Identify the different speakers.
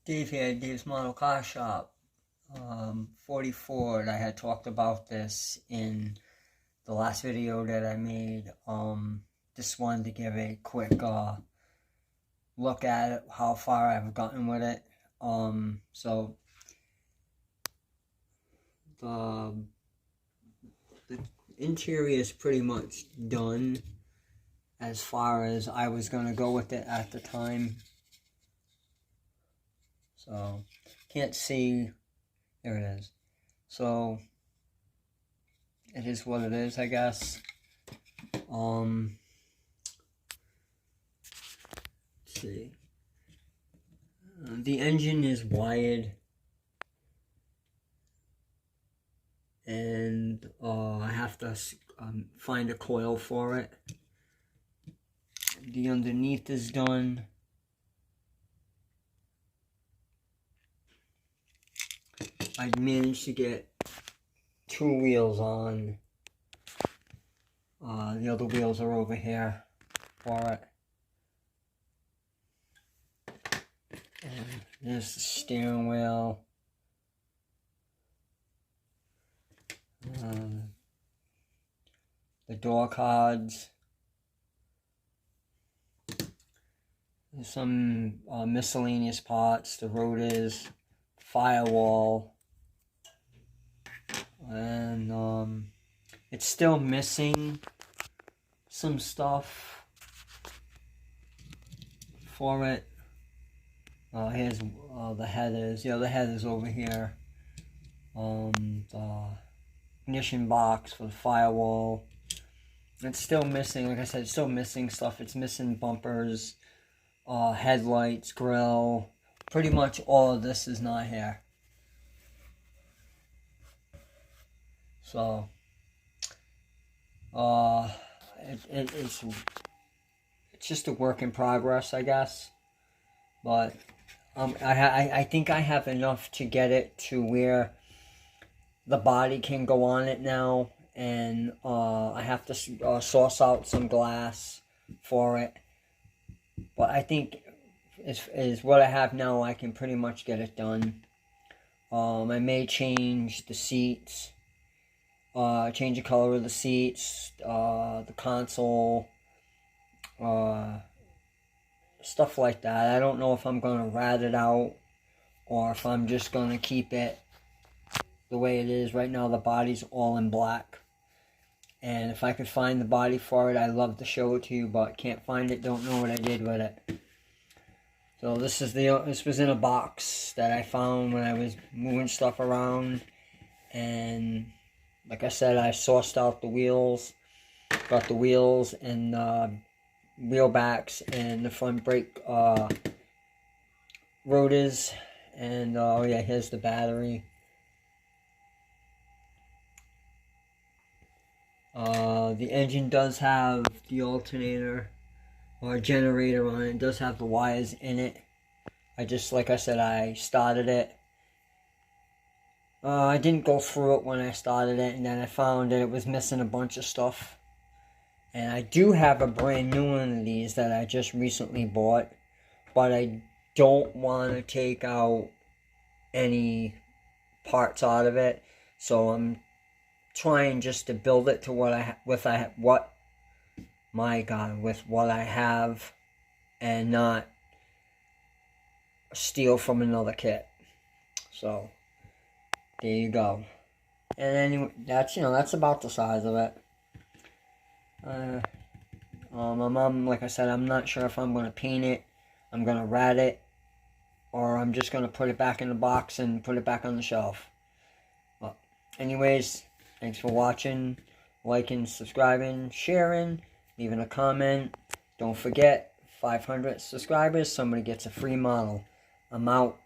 Speaker 1: Dave here, Dave's Model Car Shop. 44. I had talked about this in the last video that I made. Just wanted to give a quick look at it, how far I've gotten with it. So the interior is pretty much done as far as I was gonna go with it at the time. So can't see. There it is. So it is what it is, I guess. Let's see. The engine is wired, and I have to find a coil for it. The underneath is done. I managed to get 2 wheels on. The other wheels are over here for it. And there's the steering wheel. The door cards. There's some miscellaneous parts, the rotors, firewall. And it's still missing some stuff for it. Here's the headers. Yeah, the headers over here. The ignition box for the firewall. It's still missing, like I said, it's still missing stuff. It's missing bumpers, headlights, grill. Pretty much all of this is not here. So, it's just a work in progress, I guess. But I think I have enough to get it to where the body can go on it now, and I have to source out some glass for it. But I think is what I have now, I can pretty much get it done. I may change the seats. Change the color of the seats, the console, stuff like that. I don't know if I'm going to rat it out or if I'm just going to keep it the way it is. Right now the body's all in black. And if I could find the body for it, I'd love to show it to you, but can't find it, don't know what I did with it. So this was in a box that I found when I was moving stuff around, and like I said, I sourced out the wheels, got the wheels and wheel backs and the front brake rotors, and oh yeah, here's the battery. The engine does have the alternator or generator on it. It does have the wires in it. Like I said, I started it. I didn't go through it when I started it, and then I found that it was missing a bunch of stuff. And I do have a brand new one of these that I just recently bought, but I don't want to take out any parts out of it, so I'm trying just to build it to what I have, and not steal from another kit. So there you go. And anyway, that's about the size of it. My mom, like I said, I'm not sure if I'm going to paint it, I'm going to rat it, or I'm just going to put it back in the box and put it back on the shelf. Well, anyways, thanks for watching, liking, subscribing, sharing, leaving a comment. Don't forget, 500 subscribers, somebody gets a free model. I'm out.